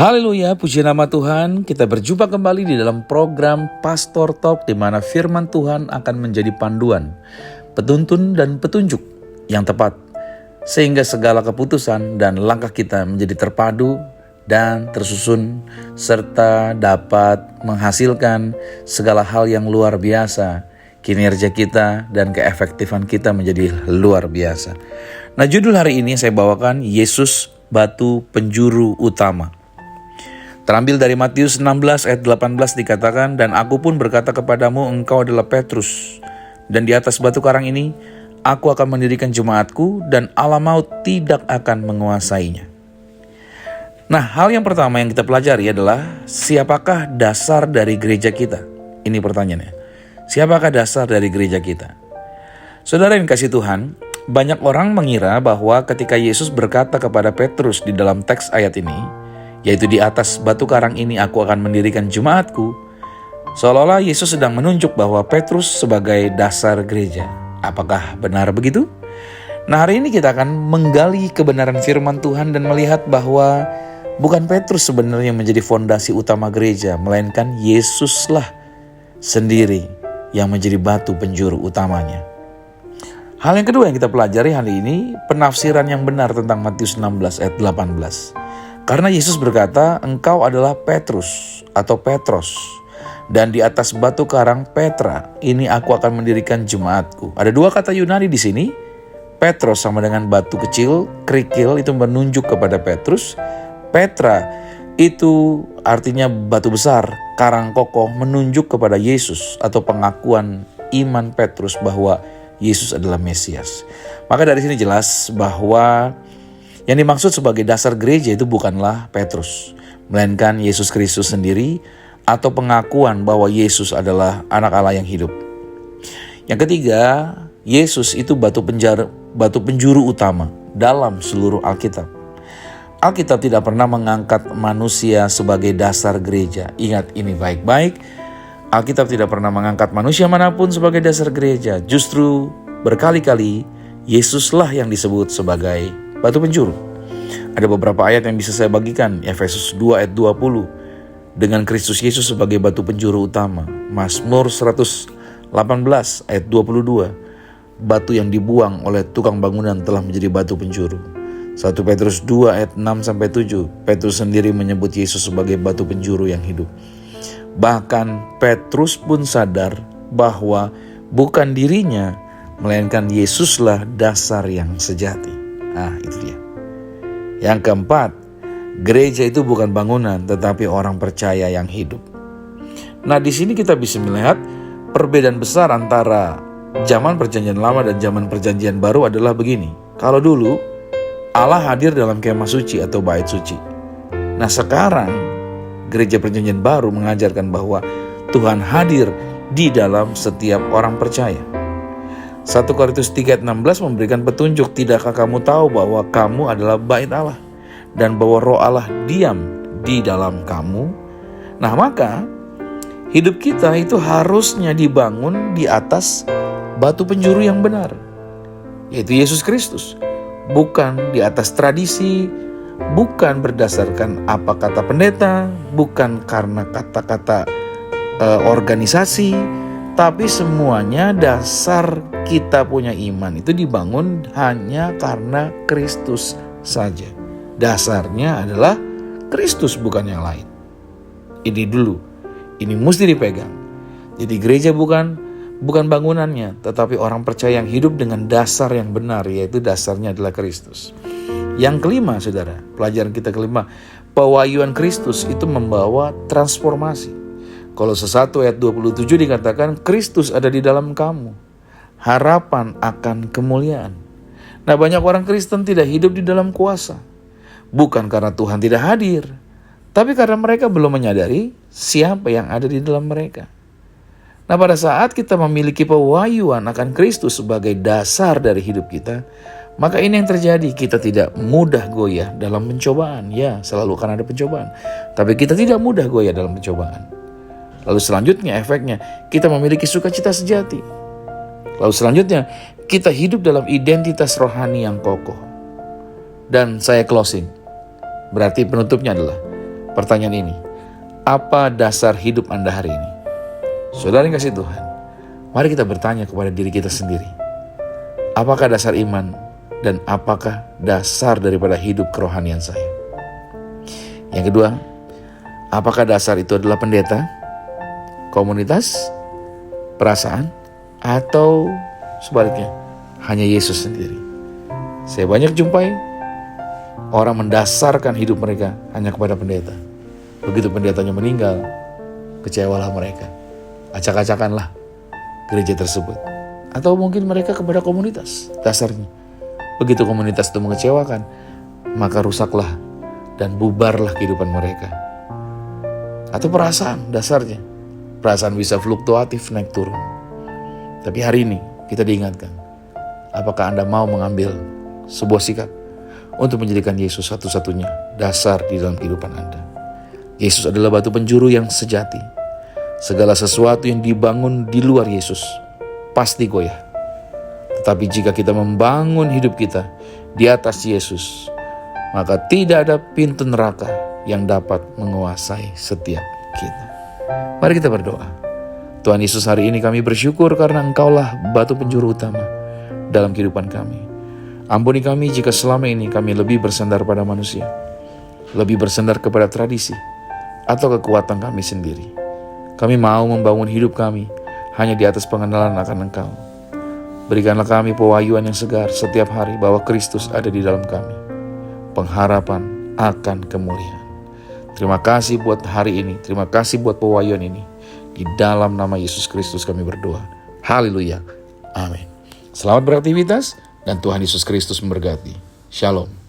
Haleluya, puji nama Tuhan. Kita berjumpa kembali di dalam program Pastor Talk, di mana firman Tuhan akan menjadi panduan, petuntun dan petunjuk yang tepat, sehingga segala keputusan dan langkah kita menjadi terpadu dan tersusun, serta dapat menghasilkan segala hal yang luar biasa. Kinerja kita dan keefektifan kita menjadi luar biasa. Nah, judul hari ini saya bawakan Yesus Batu Penjuru Utama. Terambil dari Matius 16 ayat 18 dikatakan, "Dan aku pun berkata kepadamu, engkau adalah Petrus, dan di atas batu karang ini aku akan mendirikan jemaatku, dan alam maut tidak akan menguasainya." Nah, hal yang pertama yang kita pelajari adalah siapakah dasar dari gereja kita? Ini pertanyaannya. Siapakah dasar dari gereja kita? Saudara yang kasih Tuhan, banyak orang mengira bahwa ketika Yesus berkata kepada Petrus di dalam teks ayat ini, yaitu di atas batu karang ini aku akan mendirikan jemaatku, seolah-olah Yesus sedang menunjuk bahwa Petrus sebagai dasar gereja. Apakah benar begitu? Nah, hari ini kita akan menggali kebenaran firman Tuhan dan melihat bahwa bukan Petrus sebenarnya menjadi fondasi utama gereja, melainkan Yesuslah sendiri yang menjadi batu penjuru utamanya. Hal yang kedua yang kita pelajari hari ini, penafsiran yang benar tentang Matius 16 ayat 18. Karena Yesus berkata, engkau adalah Petrus atau Petros, dan di atas batu karang Petra, ini aku akan mendirikan jemaatku. Ada dua kata Yunani di sini. Petros sama dengan batu kecil, kerikil, itu menunjuk kepada Petrus. Petra itu artinya batu besar, karang kokoh, menunjuk kepada Yesus atau pengakuan iman Petrus bahwa Yesus adalah Mesias. Maka dari sini jelas bahwa yang dimaksud sebagai dasar gereja itu bukanlah Petrus, melainkan Yesus Kristus sendiri atau pengakuan bahwa Yesus adalah anak Allah yang hidup. Yang ketiga, Yesus itu batu penjuru utama dalam seluruh Alkitab. Alkitab tidak pernah mengangkat manusia sebagai dasar gereja. Ingat ini baik-baik. Alkitab tidak pernah mengangkat manusia manapun sebagai dasar gereja. Justru berkali-kali Yesuslah yang disebut sebagai batu penjuru. Ada beberapa ayat yang bisa saya bagikan. Efesus 2 ayat 20. Dengan Kristus Yesus sebagai batu penjuru utama. Mazmur 118 ayat 22. Batu yang dibuang oleh tukang bangunan telah menjadi batu penjuru. 1 Petrus 2 ayat 6-7. Petrus sendiri menyebut Yesus sebagai batu penjuru yang hidup. Bahkan Petrus pun sadar bahwa bukan dirinya, melainkan Yesuslah dasar yang sejati. Nah, itu dia. Yang keempat, gereja itu bukan bangunan, tetapi orang percaya yang hidup. Nah, di sini kita bisa melihat perbedaan besar antara zaman Perjanjian Lama dan zaman Perjanjian Baru adalah begini. Kalau dulu Allah hadir dalam kemah suci atau bait suci. Nah, sekarang gereja Perjanjian Baru mengajarkan bahwa Tuhan hadir di dalam setiap orang percaya. 1 Korintus 3 ayat 16 memberikan petunjuk, tidakkah kamu tahu bahwa kamu adalah bait Allah dan bahwa Roh Allah diam di dalam kamu? Nah, maka hidup kita itu harusnya dibangun di atas batu penjuru yang benar, yaitu Yesus Kristus. Bukan di atas tradisi, bukan berdasarkan apa kata pendeta, bukan karena kata-kata organisasi, tapi semuanya dasar kita punya iman itu dibangun hanya karena Kristus saja. Dasarnya adalah Kristus, bukan yang lain. Ini dulu, ini mesti dipegang. Jadi gereja bukan bangunannya, tetapi orang percaya yang hidup dengan dasar yang benar, yaitu dasarnya adalah Kristus. Yang kelima, saudara, pelajaran kita kelima, pewahyuan Kristus itu membawa transformasi. Kolose 1 ayat 27 dikatakan, Kristus ada di dalam kamu, harapan akan kemuliaan. Nah, banyak orang Kristen tidak hidup di dalam kuasa. Bukan karena Tuhan tidak hadir, tapi karena mereka belum menyadari siapa yang ada di dalam mereka. Nah, pada saat kita memiliki pewahyuan akan Kristus sebagai dasar dari hidup kita, maka ini yang terjadi, kita tidak mudah goyah dalam pencobaan. Ya, selalu akan ada pencobaan, tapi kita tidak mudah goyah dalam pencobaan. Lalu selanjutnya efeknya, kita memiliki sukacita sejati. Lalu selanjutnya, kita hidup dalam identitas rohani yang kokoh. Dan saya closing. Berarti penutupnya adalah pertanyaan ini. Apa dasar hidup Anda hari ini? Saudara yang kasih Tuhan, mari kita bertanya kepada diri kita sendiri. Apakah dasar iman dan apakah dasar daripada hidup kerohanian saya? Yang kedua, apakah dasar itu adalah pendeta, komunitas, perasaan, atau sebaliknya, hanya Yesus sendiri? Saya banyak jumpai orang mendasarkan hidup mereka hanya kepada pendeta. Begitu pendetanya meninggal, kecewalah mereka. Acak-acakanlah gereja tersebut. Atau mungkin mereka kepada komunitas dasarnya. Begitu komunitas itu mengecewakan, maka rusaklah dan bubarlah kehidupan mereka. Atau perasaan dasarnya. Perasaan bisa fluktuatif, naik turun. Tapi hari ini kita diingatkan, apakah Anda mau mengambil sebuah sikap untuk menjadikan Yesus satu-satunya dasar di dalam kehidupan Anda? Yesus adalah batu penjuru yang sejati. Segala sesuatu yang dibangun di luar Yesus pasti goyah. Tetapi jika kita membangun hidup kita di atas Yesus, maka tidak ada pintu neraka yang dapat menguasai setiap kita. Mari kita berdoa. Tuhan Yesus, hari ini kami bersyukur karena Engkaulah batu penjuru utama dalam kehidupan kami. Ampuni kami jika selama ini kami lebih bersandar pada manusia, lebih bersandar kepada tradisi, atau kekuatan kami sendiri. Kami mau membangun hidup kami hanya di atas pengenalan akan Engkau. Berikanlah kami pewahyuan yang segar setiap hari bahwa Kristus ada di dalam kami. Pengharapan akan kemuliaan. Terima kasih buat hari ini. Terima kasih buat pewahyuan ini. Di dalam nama Yesus Kristus kami berdoa. Haleluya. Amin. Selamat beraktivitas dan Tuhan Yesus Kristus memberkati. Shalom.